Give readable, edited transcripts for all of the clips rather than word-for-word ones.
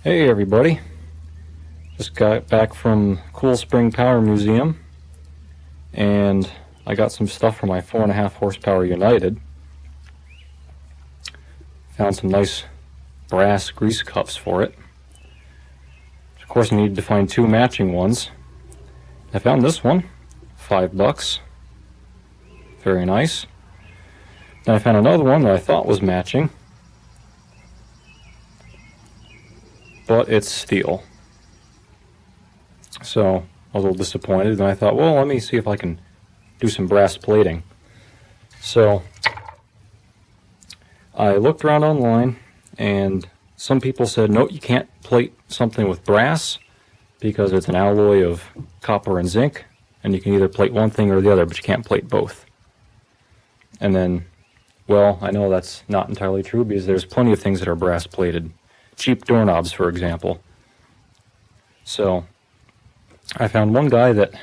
Hey everybody, just got back from Cool Spring Power Museum and I got some stuff for my 4.5 horsepower United. Found some nice brass grease cups for it. Of course I needed to find two matching ones. I found this one, $5. Very nice. Then I found another one that I thought was matching, but it's steel. So I was a little disappointed, and I thought, well, let me see if I can do some brass plating. So I looked around online, and some people said, no, you can't plate something with brass because it's an alloy of copper and zinc, and you can either plate one thing or the other, but you can't plate both. And then, well, I know that's not entirely true because there's plenty of things that are brass plated. Cheap doorknobs, for example. So I found one guy that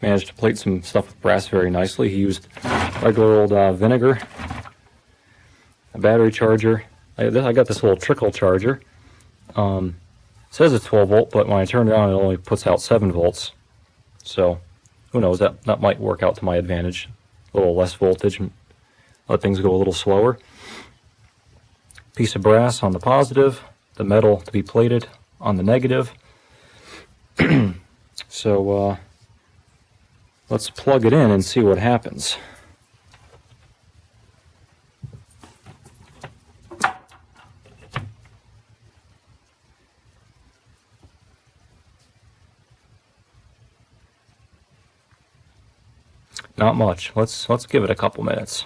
managed to plate some stuff with brass very nicely. He used regular old vinegar, a battery charger. I got this little trickle charger. It says it's 12 volt, but when I turn it on, it only puts out 7 volts. So who knows, that might work out to my advantage. A little less voltage and let things go a little slower. Piece of brass on the positive, the metal to be plated on the negative. So let's plug it in and see what happens. Not much. Let's give it a couple minutes.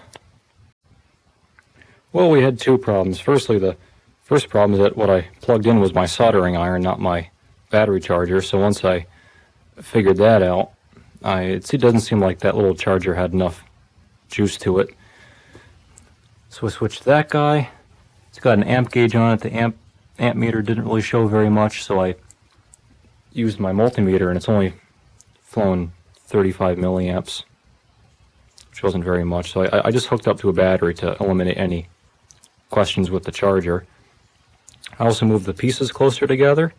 Well, we had two problems. Firstly, the first problem is that what I plugged in was my soldering iron, not my battery charger. So once I figured that out, it doesn't seem like that little charger had enough juice to it. So I switched to that guy. It's got an amp gauge on it. The amp meter didn't really show very much, so I used my multimeter, and it's only flowing 35 milliamps, which wasn't very much. So I just hooked up to a battery to eliminate any questions with the charger. I also moved the pieces closer together.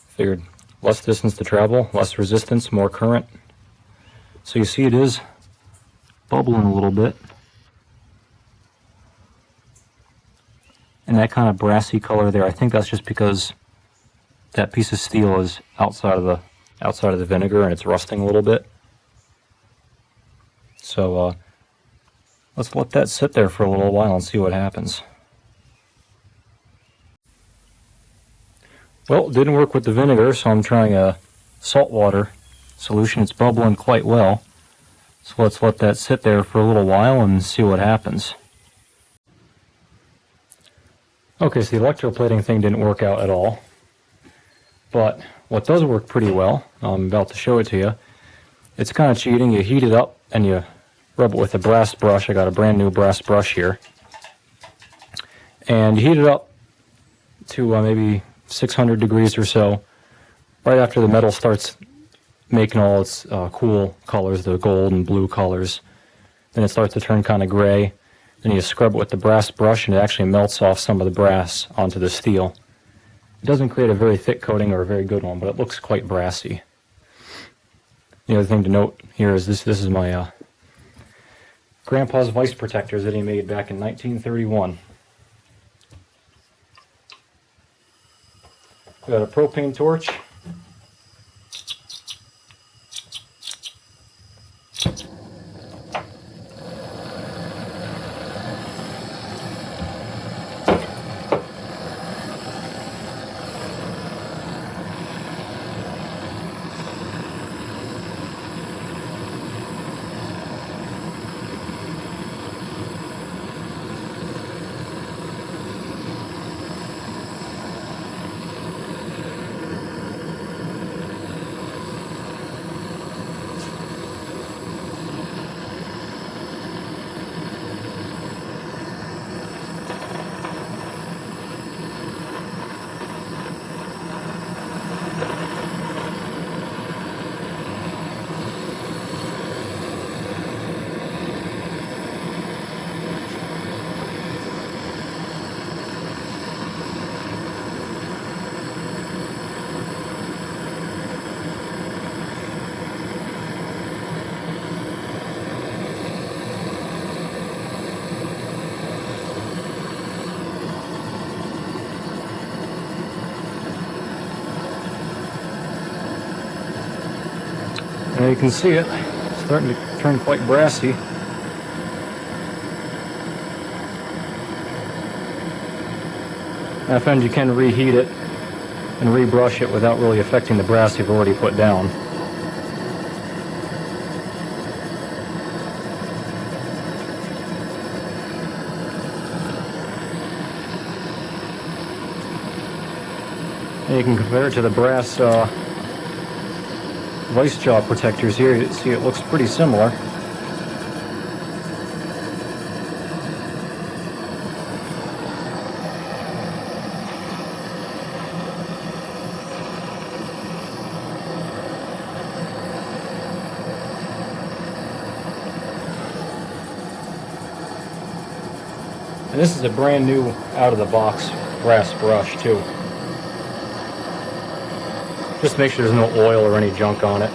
Figured less distance to travel, less resistance, more current. So you see it is bubbling a little bit. And that kind of brassy color there, I think that's just because that piece of steel is outside of the vinegar and it's rusting a little bit. So let's let that sit there for a little while and see what happens. Well, it didn't work with the vinegar, so I'm trying a saltwater solution. It's bubbling quite well. So let's let that sit there for a little while and see what happens. Okay, so the electroplating thing didn't work out at all. But what does work pretty well, I'm about to show it to you. It's kind of cheating. You heat it up and you rub it with a brass brush. I got a brand new brass brush here. And you heat it up to maybe 600 degrees or so. Right after the metal starts making all its cool colors, the gold and blue colors, then it starts to turn kind of gray. Then you scrub it with the brass brush and it actually melts off some of the brass onto the steel. It doesn't create a very thick coating or a very good one, but it looks quite brassy. The other thing to note here is this is my grandpa's vice protectors that he made back in 1931. We got a propane torch. Now you can see it starting to turn quite brassy. I found you can reheat it and rebrush it without really affecting the brass you've already put down. And you can compare it to the brass vice jaw protectors here. You see it looks pretty similar. And this is a brand new out-of-the-box brass brush too. Just make sure there's no oil or any junk on it.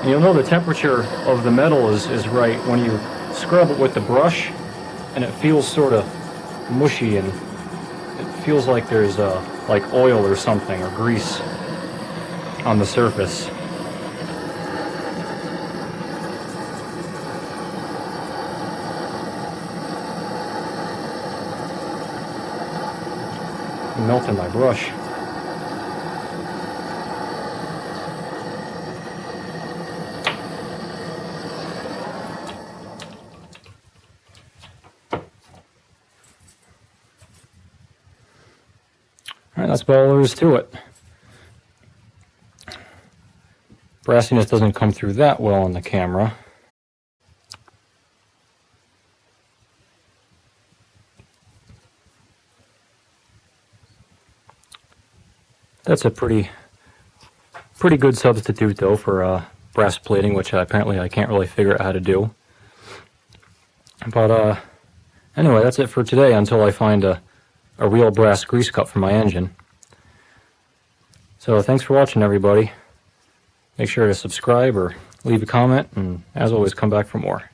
And you'll know the temperature of the metal is right when you scrub it with the brush, and it feels sort of mushy, and it feels like there's like oil or something, or grease on the surface. I'm melting my brush. Alright, that's about all there is to it. Brassiness doesn't come through that well on the camera. That's a pretty good substitute though for brass plating, which apparently I can't really figure out how to do. But anyway, that's it for today until I find a real brass grease cup for my engine. So thanks for watching, everybody. Make sure to subscribe or leave a comment, and as always, come back for more.